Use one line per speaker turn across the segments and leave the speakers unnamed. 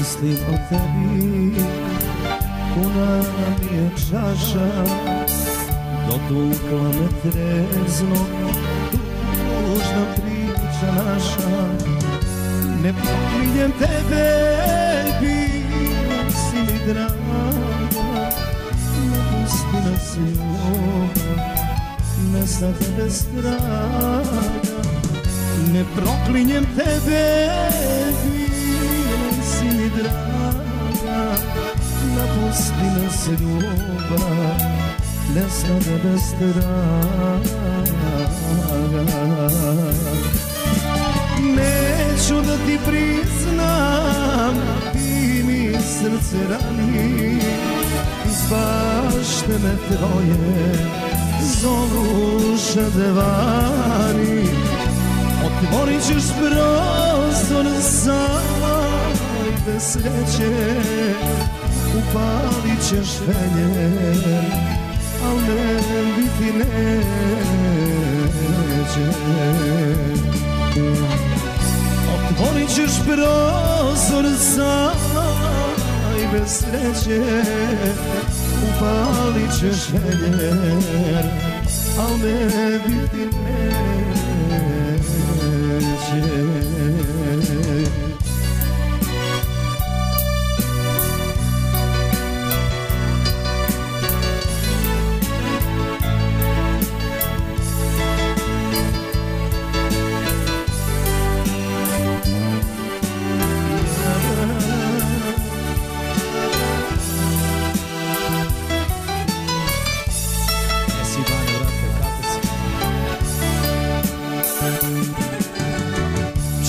Mislim o tebi, puna mi je čaša, dotukla me trezno, tužna priča naša. Ne proklinjem tebe, bila si mi draga, napusti nas ljubav, ne zna tebe straga. Ne proklinjem tebe, bila si mi draga, napusti nas ljubav, ne zna tebe straga. Neću da ti priznam, ti mi srce rani, iz bašte me tvoje zovu šadevani. Otvorit ćeš prostor sama i bez sreće, upalit ćeš fenjer, al ne biti neće. Otvorit ćeš prostor sama i bez sreće, upalit ćeš fenjer, al ne biti neće.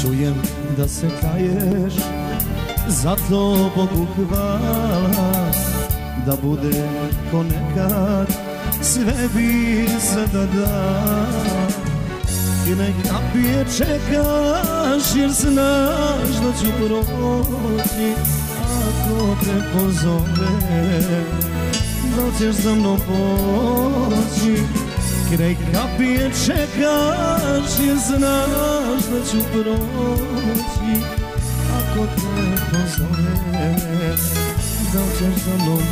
Čujem da se kaješ, zato Bogu hvala, da bude ko nekad, sve bi se da da. I nek kapije čekaš, jer znaš da ću proći, ako te pozove, da ćeš za mnom poći. Kraj kapije čekaš, jer znaš da ću proći, ako te pozove, da ćeš za mnom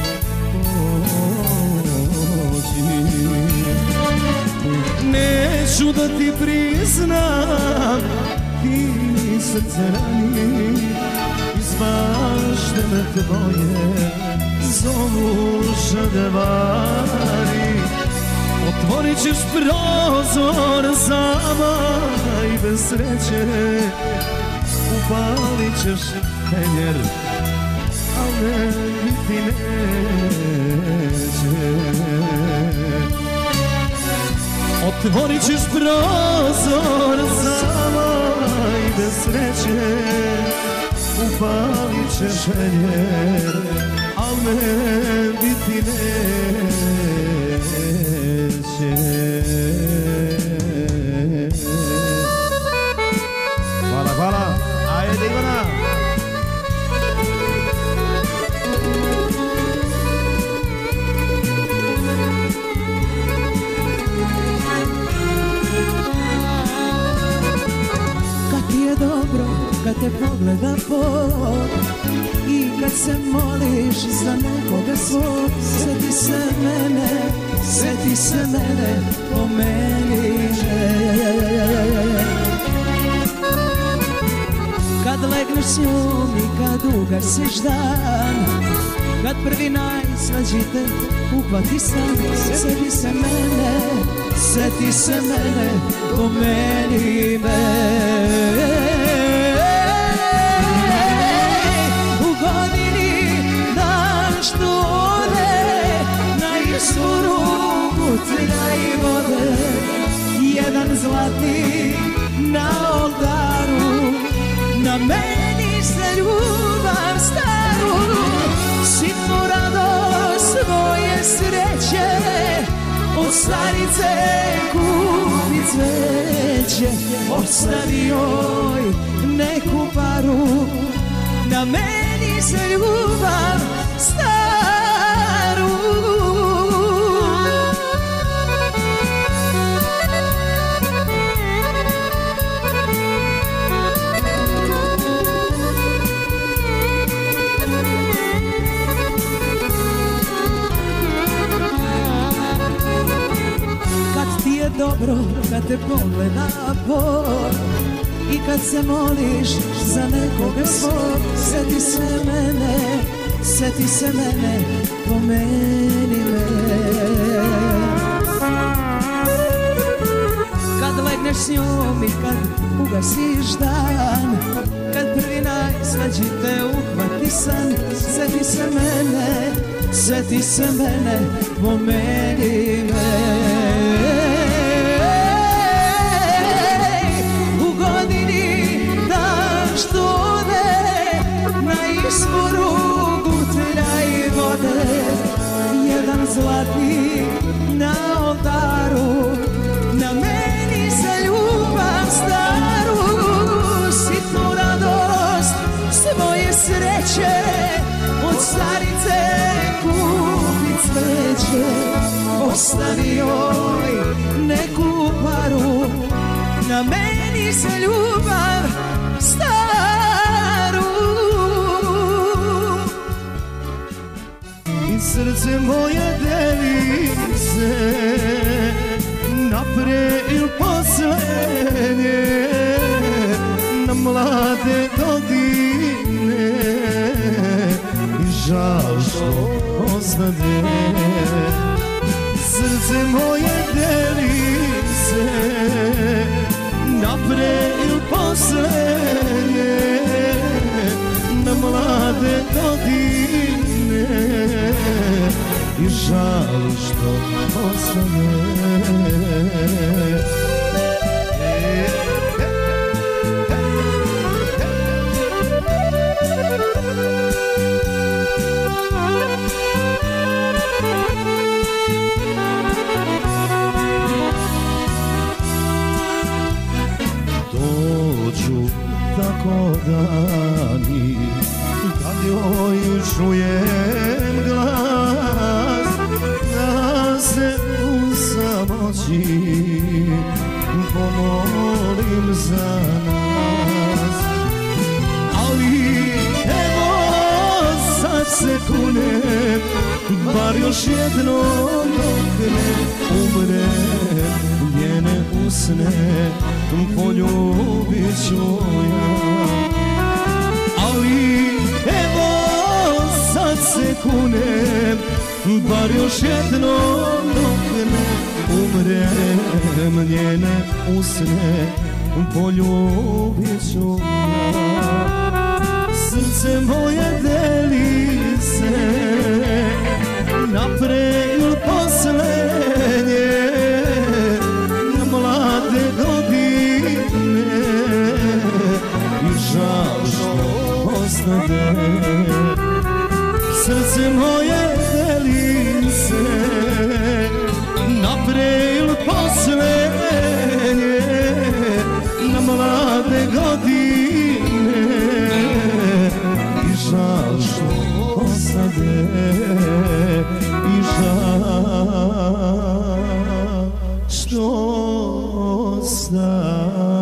poći. Neću da ti priznam, ti mi srce rani, iz bašte me tvoje zovu šadevani. Otvorit ćeš prozor sama i bez sreće, upalit ćeš fenjer, al ne biti neće. Otvorit ćeš prozor sama i bez sreće, upalit ćeš fenjer, al ne biti neće. Hvala, hvala, ajde Ivana.
Kad ti je dobro, kad te pogleda Bog, i kad se moliš za nekoga svog, sjeti se mene, sjeti se mene, pomeni me. Kad legneš s njom i kad ugasiš dan, kad prvi najslađi te uhvati san, sjeti se mene, sjeti se mene, pomeni me. Trga i vode, jedan zlatni na oltaru, na meni se ljubav staru, sitnu radost svoje sreće, od starice kupi cveće, ostavi joj neku paru, na meni se ljubav staru. dobro kad te pogleda Bog i kad se moliš za nekoga svog. Sjeti se mene, pomeni me. Kad legneš s njom i kad ugasiš dan, kad prvi najslađi te uhvati san, sjeti se mene, pomeni me. U godini dan što ode, na izvoru gutlja i vode, jedan zlatni na oltaru, na meni za ljubav staru. Sitnu radost svoje sreće od starice kupi cveće. Ostavi joj neku paru, na meni za ljubav staru.
I srce moje deli se na pre il poslednje, na mlade godine i žal što ostane. Srce moje deli se na pre il poslednje, na mlade godine i žal što ostane. Dođu tako dani kad joj čujem glas, da se u samoći pomolim za nas. Ali evo sad se kunem, bar još jedno dok ne umrem, njene usne poljubit ću ja. Ali evo sad se kunem, bar još jedno dok ne umrem, njene usne poljubit ću ja. Srce moje deli se na pre il poslednje, na mlade godine i žal što ostane. Srce moje deli se na pre il poslednje, na mlade godine i žal što ostane, i žal što ostane.